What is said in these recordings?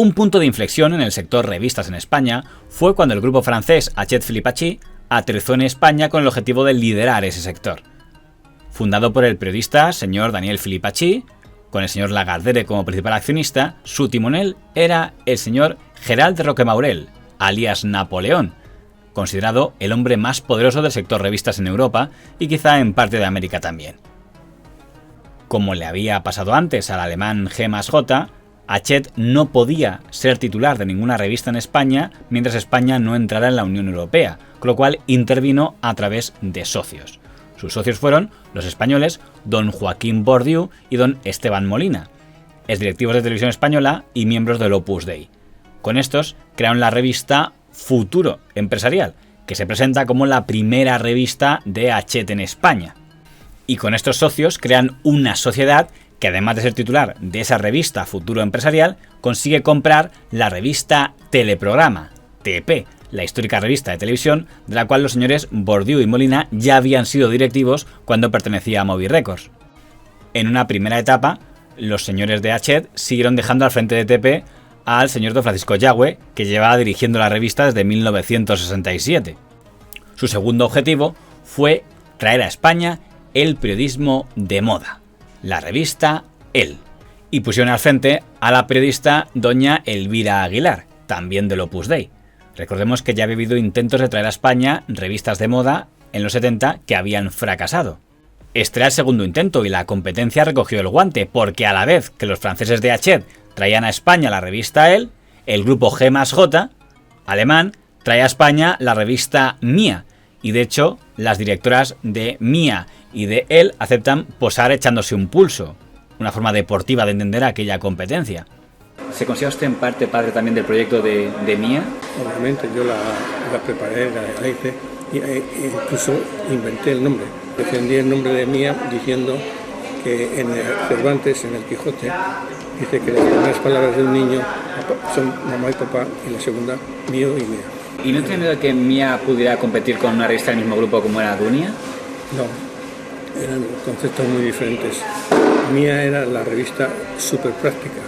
Un punto de inflexión en el sector revistas en España fue cuando el grupo francés Hachette Filipacchi aterrizó en España con el objetivo de liderar ese sector. Fundado por el periodista señor Daniel Filipacchi, con el señor Lagardère como principal accionista, su timonel era el señor Gérald de Roquemaurel, alias Napoleón, considerado el hombre más poderoso del sector revistas en Europa y quizá en parte de América también. Como le había pasado antes al alemán G+J, Hachette no podía ser titular de ninguna revista en España mientras España no entrara en la Unión Europea, con lo cual intervino a través de socios. Sus socios fueron los españoles don Joaquín Bordiú y don Esteban Molina, exdirectivos de Televisión Española y miembros del Opus Dei. Con estos crearon la revista Futuro Empresarial, que se presenta como la primera revista de Hachette en España. Y con estos socios crean una sociedad que, además de ser titular de esa revista Futuro Empresarial, consigue comprar la revista Teleprograma, TP, la histórica revista de televisión de la cual los señores Bordiú y Molina ya habían sido directivos cuando pertenecía a Moby Records. En una primera etapa, los señores de Hachette siguieron dejando al frente de TP al señor don Francisco Yagüe, que llevaba dirigiendo la revista desde 1967. Su segundo objetivo fue traer a España el periodismo de moda, la revista El, y pusieron al frente a la periodista doña Elvira Aguilar, también del Opus Dei. Recordemos que ya había habido intentos de traer a España revistas de moda en los 70 que habían fracasado. Este era el segundo intento y la competencia recogió el guante, porque a la vez que los franceses de Hachette traían a España la revista El, el grupo G+J, alemán, trae a España la revista Mía, y de hecho las directoras de Mía y de El aceptan posar echándose un pulso, una forma deportiva de entender aquella competencia. ¿Se considera usted en parte padre también del proyecto de Mía? Obviamente, yo la preparé, la hice e incluso inventé el nombre. Defendí el nombre de Mía diciendo que en el Cervantes, en el Quijote, dice que las primeras palabras de un niño son mamá y papá y la segunda mío y mía. ¿Y no tiene miedo que Mía pudiera competir con una revista del mismo grupo como era Dunia? No, eran conceptos muy diferentes. Mía era la revista súper práctica,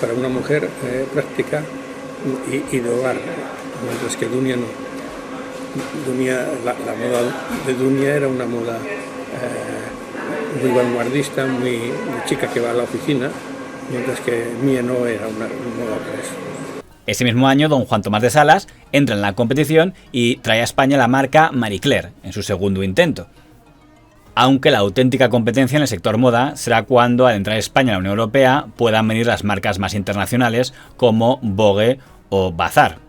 para una mujer práctica y de hogar, mientras que Dunia no. Dunia, la moda de Dunia era una moda muy vanguardista, muy chica que va a la oficina, mientras que Mía no era una moda para eso. Ese mismo año, don Juan Tomás de Salas entra en la competición y trae a España la marca Marie Claire en su segundo intento. Aunque la auténtica competencia en el sector moda será cuando, al entrar España a la Unión Europea, puedan venir las marcas más internacionales como Vogue o Bazar.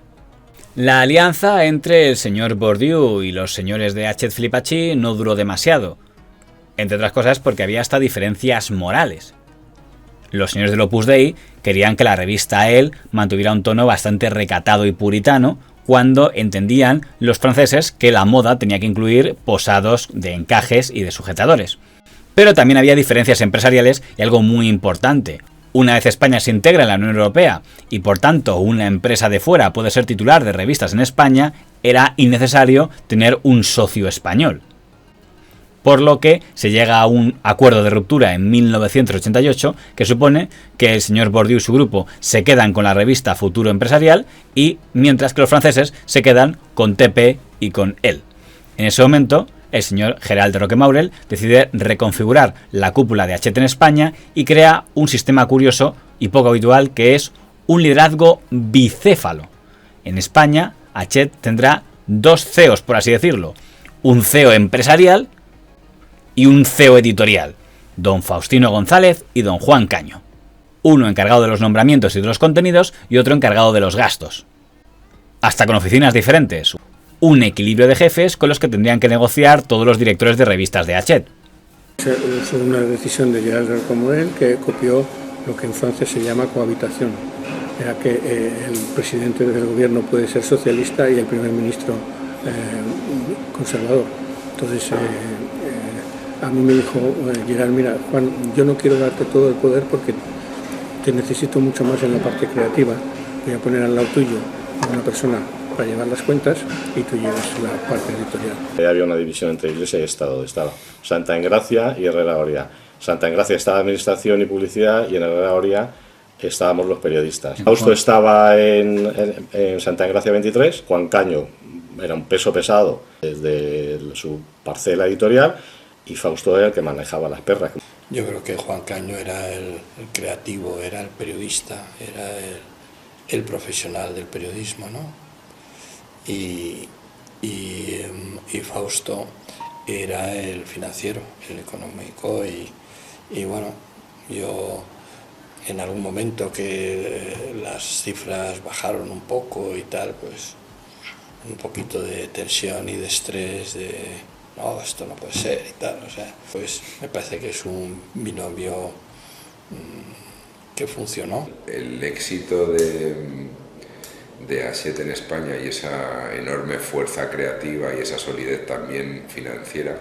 La alianza entre el señor Bordiú y los señores de Hachette Filipacchi no duró demasiado, entre otras cosas porque había hasta diferencias morales. Los señores del Opus Dei querían que la revista El mantuviera un tono bastante recatado y puritano, cuando entendían los franceses que la moda tenía que incluir posados de encajes y de sujetadores. Pero también había diferencias empresariales y algo muy importante. Una vez España se integra en la Unión Europea y por tanto una empresa de fuera puede ser titular de revistas en España, era innecesario tener un socio español. Por lo que se llega a un acuerdo de ruptura en 1988 que supone que el señor Bordiú y su grupo se quedan con la revista Futuro Empresarial y mientras que los franceses se quedan con TP y con El. En ese momento, el señor Gérald de Roquemaurel decide reconfigurar la cúpula de Hachette en España y crea un sistema curioso y poco habitual que es un liderazgo bicéfalo. En España, Hachette tendrá dos CEOs, por así decirlo, un CEO empresarial y un CEO editorial, don Faustino González y don Juan Caño. Uno encargado de los nombramientos y de los contenidos y otro encargado de los gastos. Hasta con oficinas diferentes. Un equilibrio de jefes con los que tendrían que negociar todos los directores de revistas de Hachette. Es una decisión de Gérald de Roquemaurel que copió lo que en Francia se llama cohabitación. Era que el presidente del gobierno puede ser socialista y el primer ministro conservador. Entonces, a mí me dijo Gérald, mira, Juan, yo no quiero darte todo el poder porque te necesito mucho más en la parte creativa. Voy a poner al lado tuyo a una persona para llevar las cuentas y tú llevas la parte editorial. Había una división entre Iglesia y Estado. Estaba Santa Engracia y Herrera Oria. Santa Engracia estaba Administración y Publicidad y en Herrera Oria estábamos los periodistas. Fausto estaba en Santa Engracia 23, Juan Caño era un peso pesado desde su parcela editorial y Fausto era el que manejaba las perras. Yo creo que Juan Caño era el creativo, era el periodista, era el profesional del periodismo, ¿no? Y Fausto era el financiero, el económico y bueno, yo en algún momento que las cifras bajaron un poco y tal, pues un poquito de tensión y de estrés, de no, esto no puede ser y tal, o sea, pues me parece que es un binomio que funcionó. El éxito de Hachette en España y esa enorme fuerza creativa y esa solidez también financiera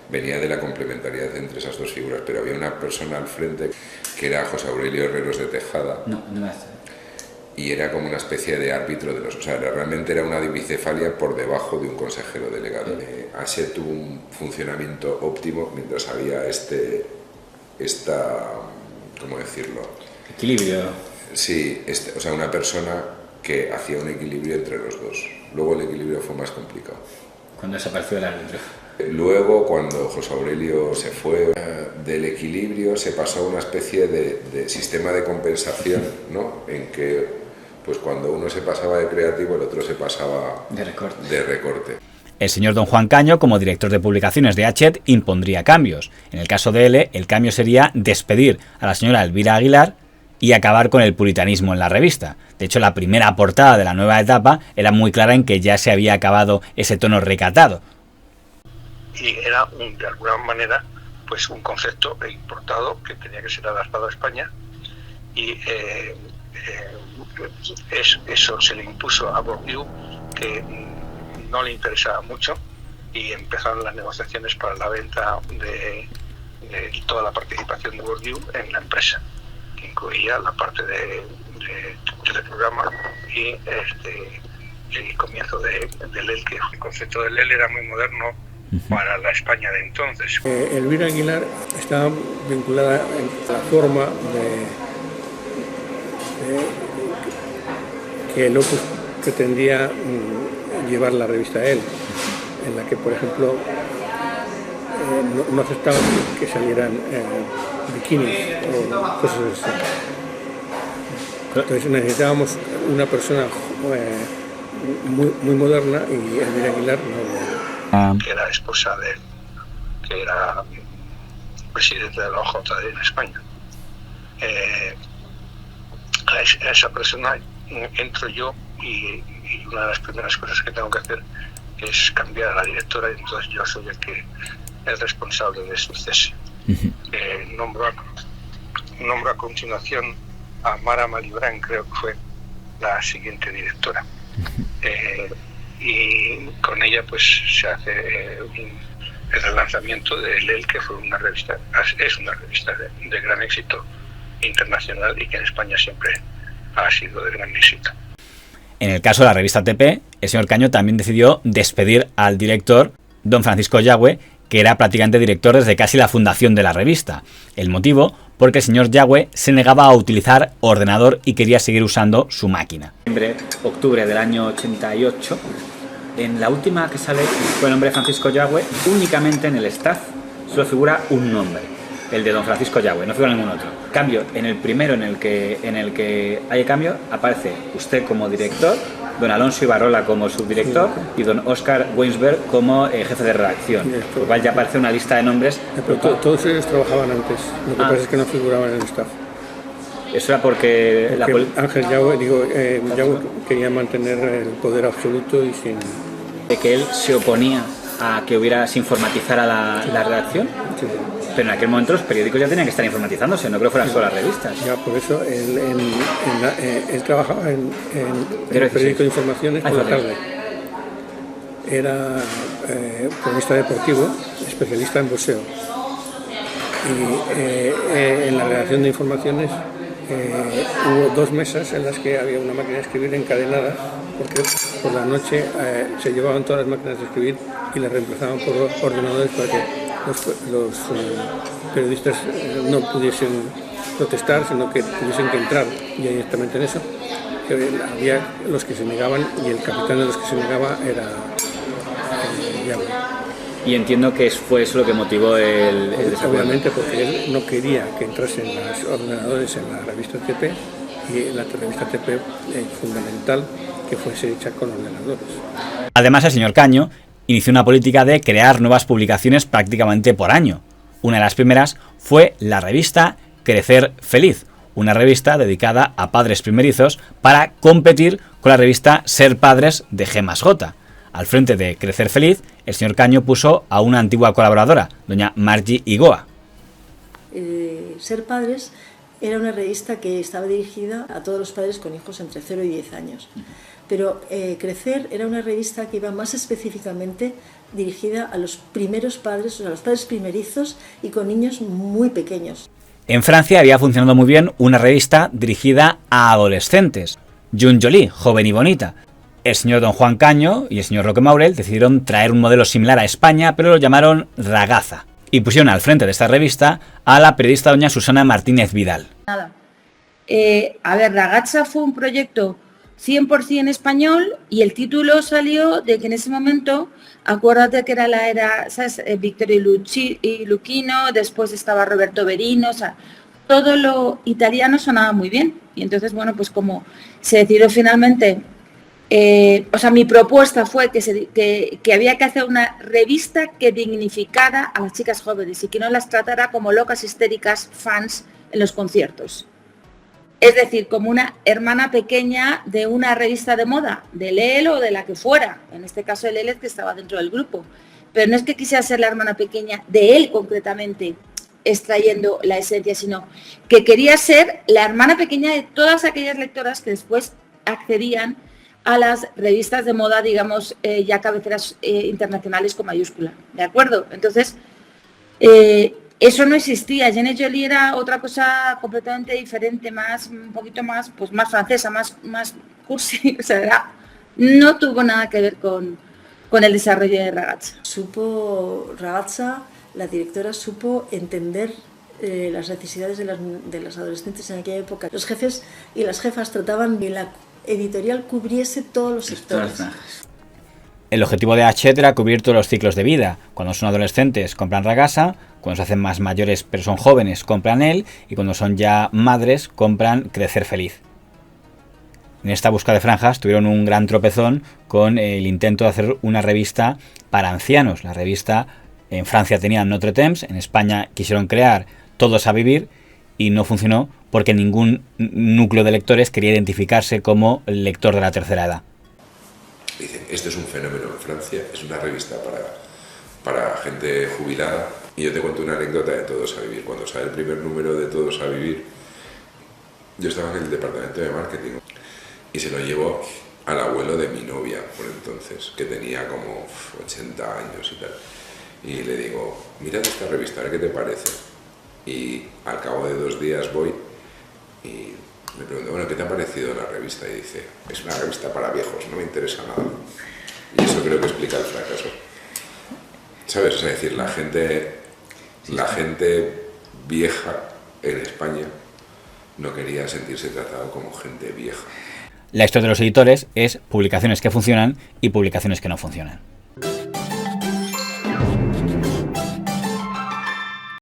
venía de la complementariedad entre esas dos figuras, pero había una persona al frente que era José Aurelio Herreros de Tejada. No me hace. Y era como una especie de árbitro de los... O sea, realmente era una bicefalia por debajo de un consejero delegado. Hachette tuvo un funcionamiento óptimo mientras había ¿cómo decirlo? Equilibrio. Sí, o sea, una persona que hacía un equilibrio entre los dos. Luego el equilibrio fue más complicado. Cuando desapareció el árbitro. Luego, cuando José Aurelio se fue del equilibrio, se pasó a una especie de sistema de compensación, ¿no? En que, pues cuando uno se pasaba de creativo, el otro se pasaba de recorte. El señor don Juan Caño, como director de publicaciones de Hachette, impondría cambios. En el caso de L, el cambio sería despedir a la señora Elvira Aguilar y acabar con el puritanismo en la revista. De hecho, la primera portada de la nueva etapa era muy clara en que ya se había acabado ese tono recatado. Y era, de alguna manera, pues un concepto importado que tenía que ser adaptado a España y eso se le impuso a Bourdieu, que no le interesaba mucho, y empezaron las negociaciones para la venta de toda la participación de Bourdieu en la empresa, que incluía la parte de teleprograma y el comienzo de LEL, que el concepto de LEL era muy moderno para la España de entonces. Elvira Aguilar estaba vinculada en la forma que el Opus pretendía llevar la revista a él, en la que, por ejemplo, no aceptaban que salieran bikinis o cosas así. Entonces necesitábamos una persona muy moderna, y Elvira Aguilar que era esposa de él, que era presidente de la OJD en España. A esa persona entro yo y una de las primeras cosas que tengo que hacer es cambiar a la directora, y entonces yo soy el responsable de su cese. Nombro a continuación a Mara Malibrán, creo que fue la siguiente directora. Y con ella pues se hace el relanzamiento de LEL, que fue es una revista de gran éxito internacional y que en España siempre ha sido de gran éxito. En el caso de la revista TP, el señor Caño también decidió despedir al director, don Francisco Yagüe, que era prácticamente director desde casi la fundación de la revista. El motivo, porque el señor Yagüe se negaba a utilizar ordenador y quería seguir usando su máquina. En octubre del año 88, en la última que sale fue el nombre de Francisco Yagüe, únicamente en el staff solo figura un nombre, el de don Francisco Yagüe, no figura ningún otro. Cambio, en el primero en el que hay cambio, aparece usted como director, don Alonso Ibarrola como subdirector y don Óscar Weinsberg como jefe de redacción, por lo cual ya aparece una lista de nombres. Pero todos ellos trabajaban antes, lo que pasa es que no figuraban en el staff. Eso era porque Ángel Yagüe quería mantener el poder absoluto y sin... De que él se oponía a que se informatizara la redacción. Sí. Pero en aquel momento los periódicos ya tenían que estar informatizándose, no creo que fueran solo las revistas. Ya, por eso él trabajaba en el periódico de informaciones por la tarde. Era cronista deportivo, especialista en boxeo. Y en la redacción de informaciones hubo 2 mesas en las que había una máquina de escribir encadenada, porque por la noche se llevaban todas las máquinas de escribir y las reemplazaban por ordenadores para que los periodistas no pudiesen protestar, sino que tuviesen que entrar ya directamente en eso. Que había los que se negaban y el capitán de los que se negaba era Yagüe. Y entiendo que fue eso lo que motivó el desacuerdo. Obviamente porque él no quería que entrasen los ordenadores en la revista TP, y la revista TP fundamental que fuese hecha con ordenadores. Además, el señor Caño inició una política de crear nuevas publicaciones prácticamente por año. Una de las primeras fue la revista Crecer Feliz, una revista dedicada a padres primerizos para competir con la revista Ser Padres de G+J. Al frente de Crecer Feliz, el señor Caño puso a una antigua colaboradora, doña Margie Igoa. Ser Padres era una revista que estaba dirigida a todos los padres con hijos entre 0 y 10 años. Pero Crecer era una revista que iba más específicamente dirigida a los primeros padres, o sea, a los padres primerizos y con niños muy pequeños. En Francia había funcionado muy bien una revista dirigida a adolescentes, Jeune Jolie, joven y bonita. El señor Don Juan Caño y el señor Roque Maurel decidieron traer un modelo similar a España, pero lo llamaron Ragazza, y pusieron al frente de esta revista a la periodista doña Susana Martínez Vidal. Nada. A ver, Ragazza fue un proyecto 100% español y el título salió de que en ese momento, acuérdate que era la era, ¿sabes? Vittorio Luchino, después estaba Roberto Berino, o sea, todo lo italiano sonaba muy bien. Y entonces, bueno, pues como se decidió finalmente, mi propuesta fue que había que hacer una revista que dignificara a las chicas jóvenes y que no las tratara como locas histéricas fans en los conciertos. Es decir, como una hermana pequeña de una revista de moda, de Leel o de la que fuera. En este caso de Leel, que estaba dentro del grupo. Pero no es que quisiera ser la hermana pequeña de él concretamente, extrayendo la esencia, sino que quería ser la hermana pequeña de todas aquellas lectoras que después accedían a las revistas de moda, digamos, ya cabeceras internacionales con mayúscula. ¿De acuerdo? Entonces, eso no existía. Jeune Jolie era otra cosa completamente diferente, un poquito más, pues más francesa, más cursi. O sea, no tuvo nada que ver con el desarrollo de Ragazza. Ragazza, la directora supo entender las necesidades de las adolescentes en aquella época. Los jefes y las jefas trataban de la editorial cubriese todos los sectores. El objetivo de Hachette era cubrir todos los ciclos de vida. Cuando son adolescentes compran Ragazza, cuando se hacen más mayores pero son jóvenes compran él, y cuando son ya madres compran Crecer Feliz. En esta busca de franjas tuvieron un gran tropezón con el intento de hacer una revista para ancianos. La revista en Francia tenía Notre Dame, en España quisieron crear Todos a Vivir y no funcionó porque ningún núcleo de lectores quería identificarse como lector de la tercera edad. Dicen, esto es un fenómeno en Francia, es una revista para gente jubilada. Y yo te cuento una anécdota de Todos a Vivir. Cuando sale el primer número de Todos a Vivir, yo estaba en el departamento de marketing y se lo llevó al abuelo de mi novia por entonces, que tenía como 80 años y tal. Y le digo, mira esta revista, a ver qué te parece. Y al cabo de 2 días voy y me pregunto, bueno, ¿qué te ha parecido la revista? Y dice, es una revista para viejos, no me interesa nada. Y eso creo que explica el fracaso. ¿Sabes? Es decir, la gente vieja en España no quería sentirse tratado como gente vieja. La historia de los editores es publicaciones que funcionan y publicaciones que no funcionan.